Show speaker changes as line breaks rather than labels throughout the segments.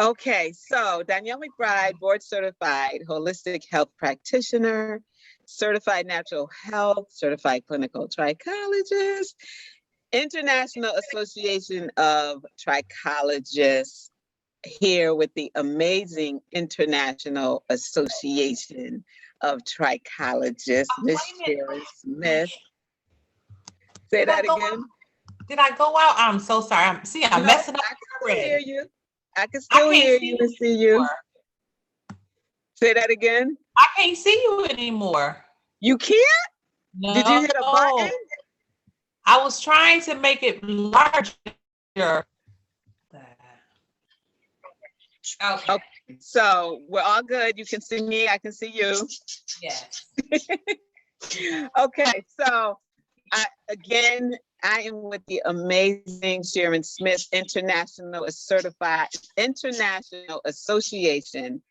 Okay, so Danielle McBride, board certified holistic health practitioner, certified natural health, certified clinical trichologist, International Association of Trichologists, here with the amazing International Association of Trichologists, Miss Sharon Smith. Say that again.
Did I go out? I'm so sorry. I'm messing up.
I can still hear you. I can
I
still
can't
hear you and see you. Say that again.
I can't see you anymore.
You can't?
No.
Did you hit a button?
I was trying to make it larger. Okay.
So we're all good. You can see me. I can see you.
Yes.
Okay. So I am with the amazing Sharon Smith, International Association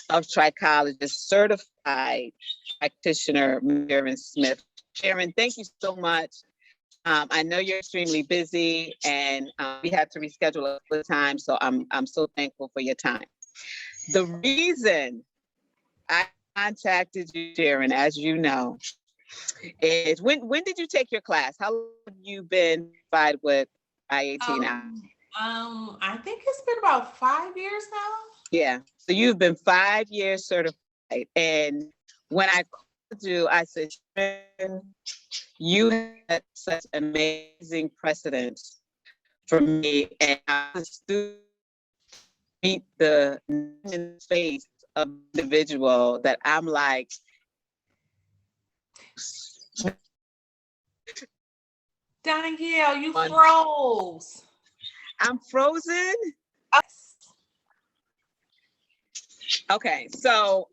of Trichologists, certified practitioner, Sharon Smith. Sharon, thank you so much. I know you're extremely busy, and we had to reschedule a time, so I'm so thankful for your time. The reason I contacted you, Sharon, as you know, is when did you take your class? How long have you been certified with IAT now?
I think it's been about 5 years now.
Yeah, so you've been 5 years certified, and when I called you, I said, Sharon, you had such amazing precedence for me, and I was to meet the face of the individual that I'm like,
Danielle, you froze.
I'm frozen. Okay, so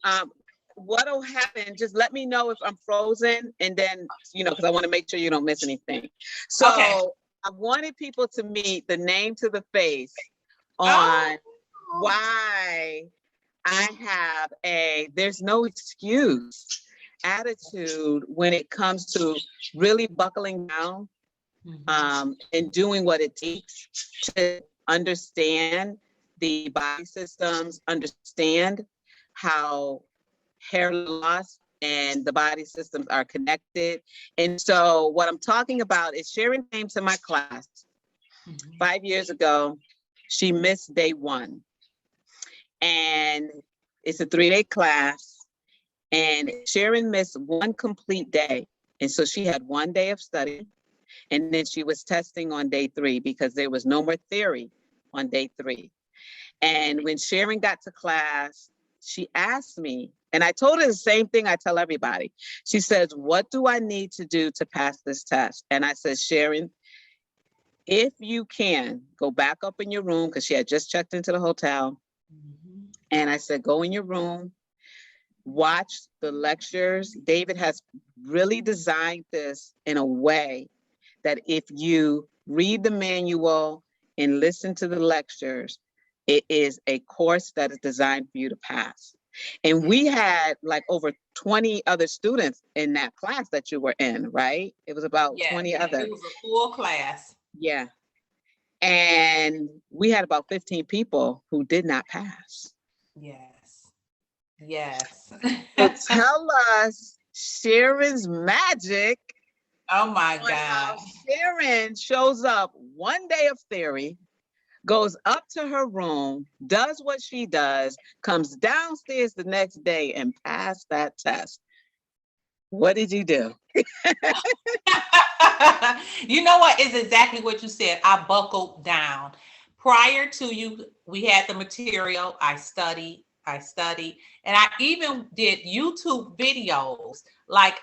what'll happen, just let me know if I'm frozen, and then, because I want to make sure you don't miss anything. So okay. I wanted people to meet the name to the face on why I have there's no excuse attitude when it comes to really buckling down and doing what it takes to understand the body systems, understand how hair loss and the body systems are connected. And so what I'm talking about is Sharon came to my class 5 years ago. She missed day one. And it's a 3-day class. And Sharon missed one complete day. And so she had 1 day of study. And then she was testing on day 3 because there was no more theory on day 3. And when Sharon got to class, she asked me, and I told her the same thing I tell everybody. She says, what do I need to do to pass this test? And I said, Sharon, if you can, go back up in your room, because she had just checked into the hotel. And I said, go in your room, watch the lectures. David has really designed this in a way that if you read the manual and listen to the lectures, it is a course that is designed for you to pass. And we had like over 20 other students in that class that you were in, right? It was about 20 others.
It was a full class.
Yeah. And we had about 15 people who did not pass.
Yes.
So tell us Sharon's magic.
Oh my God.
Sharon shows up 1 day of theory, goes up to her room, does what she does, comes downstairs the next day and passed that test. What did you do?
You know what? It's exactly what you said. I buckled down. Prior to you, we had the material. I studied, and I even did YouTube videos. Like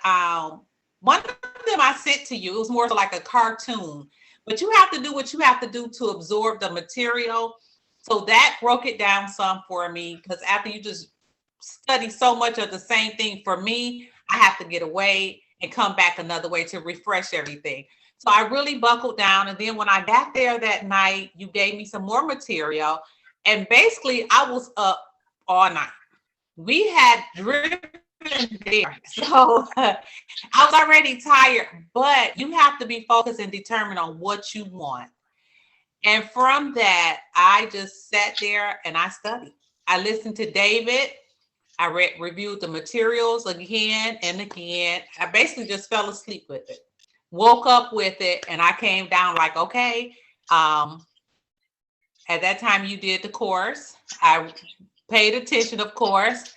one of them I sent to you. It was more like a cartoon. But you have to do what you have to do to absorb the material. So that broke it down some for me, because after you just study so much of the same thing, for me, I have to get away and come back another way to refresh everything. So I really buckled down. And then when I got there that night, you gave me some more material. And basically, I was up all night. We had driven there. So I was already tired, but you have to be focused and determined on what you want. And from that, I just sat there and I studied. I listened to David. I reviewed the materials again and again. I basically just fell asleep with it, woke up with it, and I came down like, okay. At that time, you did the course. I paid attention, of course.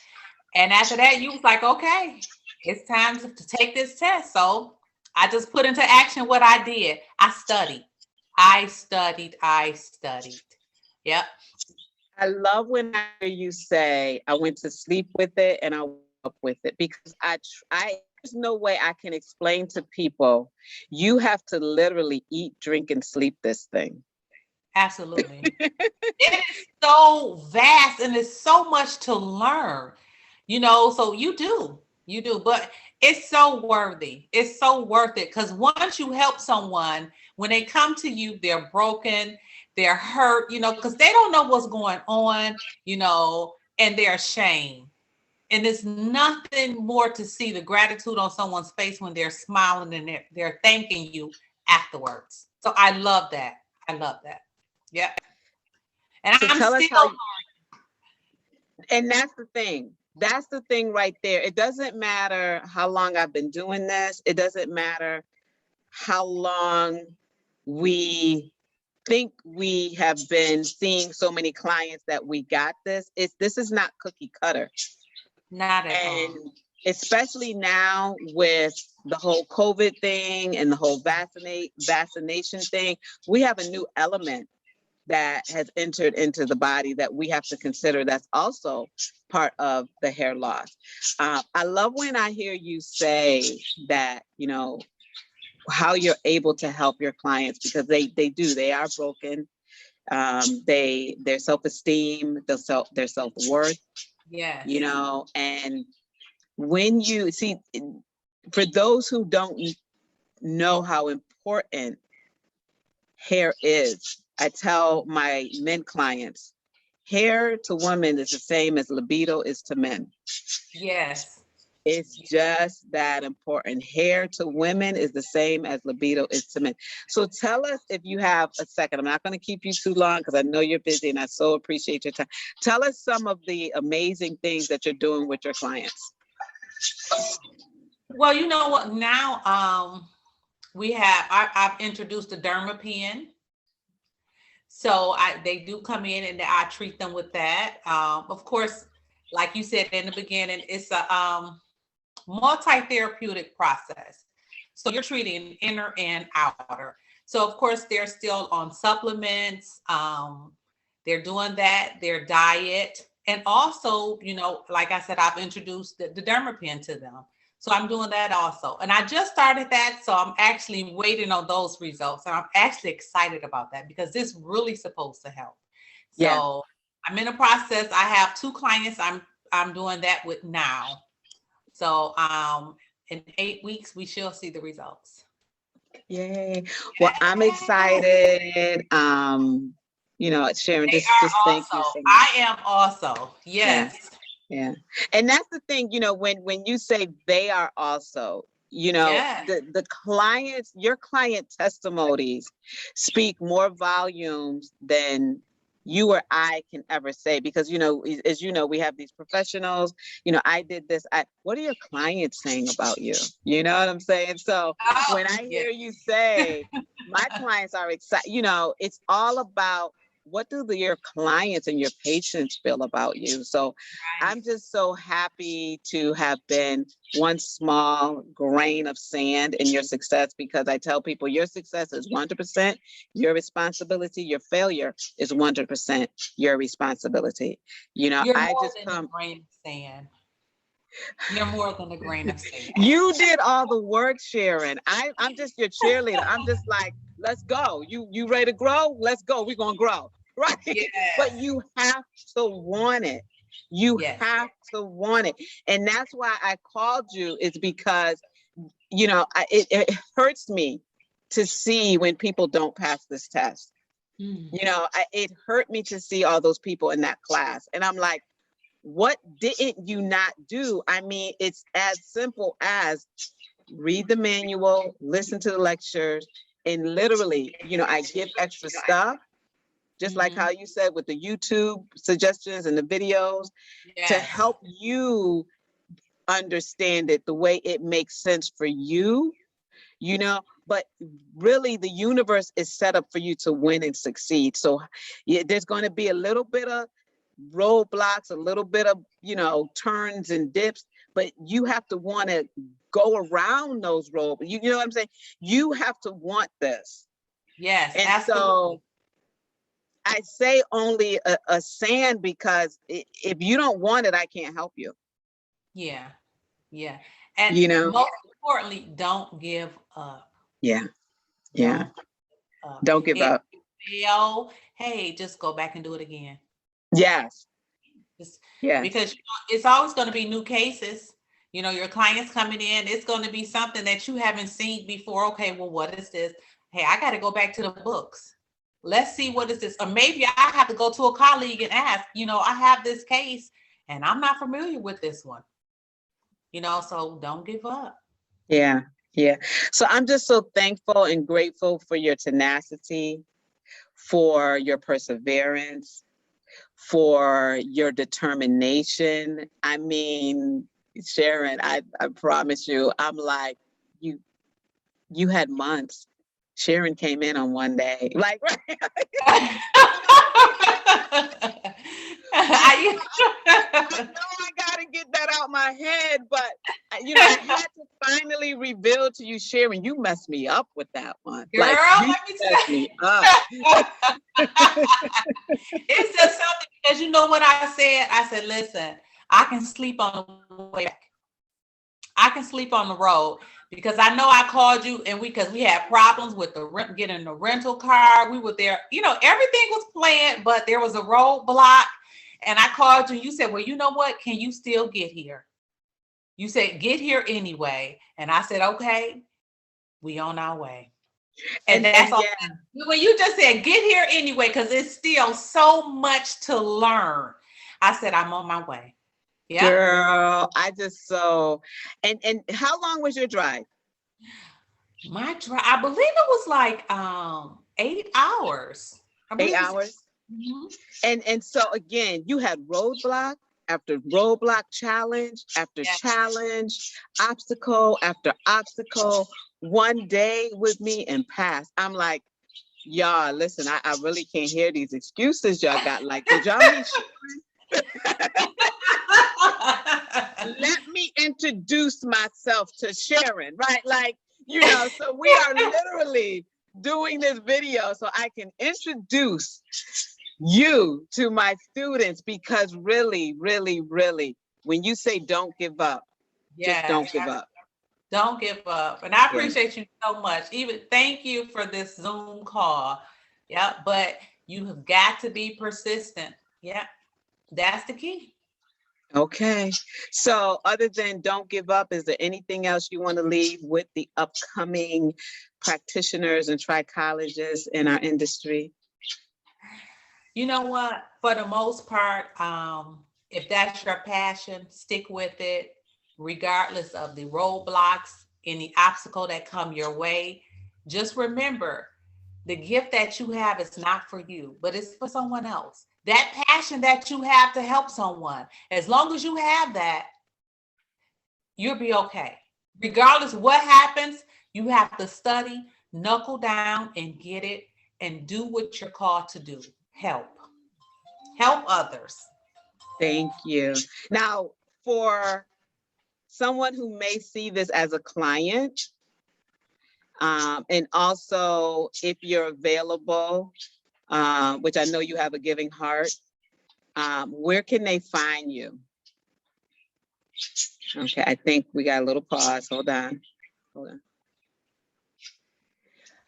And after that, you was like, okay, it's time to take this test. So I just put into action what I did. I studied. I studied. I studied. Yep.
I love when I hear you say, I went to sleep with it and I woke up with it, because there's no way I can explain to people, you have to literally eat, drink, and sleep this thing.
Absolutely. It is so vast and there's so much to learn, so you do, but it's so worthy. It's so worth it, because once you help someone, when they come to you, they're broken, they're hurt, because they don't know what's going on, and they're ashamed. And there's nothing more to see the gratitude on someone's face when they're smiling and they're thanking you afterwards. So I love that. I love that. Yep. And
So
I'm
tell us
still,
and that's the thing. That's the thing right there. It doesn't matter how long I've been doing this. It doesn't matter how long we think we have been seeing so many clients that we got this. This is not cookie cutter.
not at all.
And especially now with the whole COVID thing and the whole vaccination thing, we have a new element that has entered into the body that we have to consider. That's also part of the hair loss. I love when I hear you say that, how you're able to help your clients, because they are broken. Their self-esteem, their self-worth,
Yes.
and when you see, for those who don't know how important hair is, I tell my men clients, hair to women is the same as libido is to men.
Yes.
It's just that important. Hair to women is the same as libido is to men. So tell us, if you have a second, I'm not going to keep you too long because I know you're busy and I so appreciate your time. Tell us some of the amazing things that you're doing with your clients.
Well, you know what? Now, I've introduced the derma pen. So they do come in and I treat them with that. Of course, like you said in the beginning, it's a multi-therapeutic process. So you're treating inner and outer. So of course, they're still on supplements. They're doing that, their diet. And also, like I said, I've introduced the dermapen to them. So I'm doing that also. And I just started that. So I'm actually waiting on those results. And I'm actually excited about that because this really supposed to help. So yeah. I'm in a process. I have 2 clients I'm doing that with now. So in 8 weeks, we shall see the results.
Yay. Well, I'm excited. Sharon, just thank you so much.
I am also. Yes.
Yeah. And that's the thing, when you say they are also, the clients, your client testimonies speak more volumes than you or I can ever say, because, as we have these professionals, I did this. What are your clients saying about you? You know what I'm saying? So when I hear you say my clients are excited, it's all about, what do your clients and your patients feel about you? So I'm just so happy to have been one small grain of sand in your success, because I tell people your success is 100% your responsibility. Your failure is 100% your responsibility.
You're more than a grain of sand. You're more than a grain of sand.
You did all the work, Sharon. I'm just your cheerleader. I'm just like, let's go. You ready to grow? Let's go. We're going to grow. Right. Yes. But you have to want it. You have to want it. And that's why I called you, is because, it hurts me to see when people don't pass this test. It hurt me to see all those people in that class. And I'm like, what didn't you not do? I mean, it's as simple as read the manual, listen to the lectures, and literally, I give extra stuff. just like how you said with the YouTube suggestions and the videos, to
Yes.
help you understand it the way it makes sense for you, you know, but really the universe is set up for you to win and succeed. So yeah, there's going to be a little bit of roadblocks, a little bit of, you know, turns and dips, but you have to want to go around those roads. You know what I'm saying? You have to want this.
Yes,
And
absolutely.
so I say only a sand because if you don't want it, I can't help you.
Yeah. Yeah. And
You know?
most importantly, don't give up.
Yeah. Yeah.
Don't give up.
Don't give
If
up.
you fail, hey, just go back and do it again.
Yes.
Just
Yes.
because it's always going to be new cases. You know, your clients coming in, it's going to be something that you haven't seen before. Okay, well, what is this? Hey, I got to go back to the books. Let's see what is this. Or maybe I have to go to a colleague and ask, you know, I have this case and I'm not familiar with this one. You know, so don't give up.
Yeah. Yeah. So I'm just so thankful and grateful for your tenacity, for your perseverance, for your determination. I mean, Sharon, I promise you, I'm like, you had months. Sharon came in on one day. Like, right? I know I gotta get that out my head, but you know, I had to finally reveal to you, Sharon, you messed me up with that one.
Girl,
like, you
let me
messed
tell
me
you.
up.
It's just something because you know what I said? I said, listen, I can sleep on the way back. I can sleep on the road because I know I called you and because we had problems with the getting the rental car. We were there, you know, everything was planned, but there was a roadblock. And I called you. You said, well, you know what? Can you still get here? You said, get here anyway. And I said, okay, we on our way. And that's all. Yeah. When you just said, get here anyway, because it's still so much to learn. I said, I'm on my way.
Yeah. Girl, I just so, and how long was your drive?
My drive, I believe it was like 8 hours.
8 hours? Mm-hmm. And so again, you had roadblock after roadblock, challenge after challenge, obstacle after obstacle, one day with me and past. I'm like, y'all, listen, I really can't hear these excuses y'all got. Like, did y'all meet Sharon? Let me introduce myself to Sharon, right? Like, you know, so we are literally doing this video so I can introduce you to my students, because really, really, really, when you say don't give up, just don't give up.
Don't give up. And I appreciate you so much. Even thank you for this Zoom call. Yeah, but you have got to be persistent. Yeah, that's the key.
Okay. So other than don't give up, is there anything else you want to leave with the upcoming practitioners and trichologists in our industry?
You know what? For the most part, if that's your passion, stick with it, regardless of the roadblocks, any obstacle that come your way. Just remember, the gift that you have is not for you, but it's for someone else. That passion that you have to help someone, as long as you have that, you'll be okay. Regardless of what happens, you have to study, knuckle down and get it and do what you're called to do. Help others.
Thank you. Now, for someone who may see this as a client, and also if you're available, which I know you have a giving heart, where can they find you? Okay, I think we got a little pause. Hold on.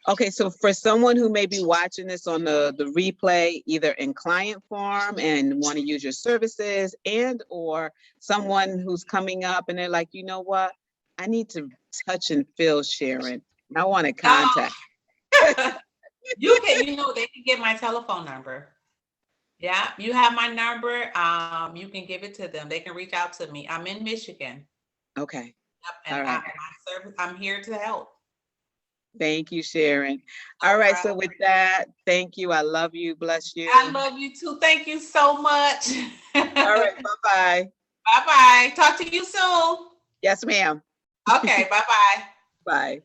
Okay, so for someone who may be watching this on the replay, either in client form and want to use your services, and or someone who's coming up and they're like, you know what, I need to touch and feel Sharon. I want to contact.
You can, they can get my telephone number. Yeah, you have my number. You can give it to them. They can reach out to me. I'm in Michigan.
Okay.
Yep, and my service, I'm here to help.
Thank you, Sharon.
No
All right. So
problem.
with that, thank you. I love you. Bless you.
I love you too. Thank you so much.
All right. Bye-bye.
Bye bye. Talk to you soon.
Yes, ma'am.
Okay. Bye bye.
Bye.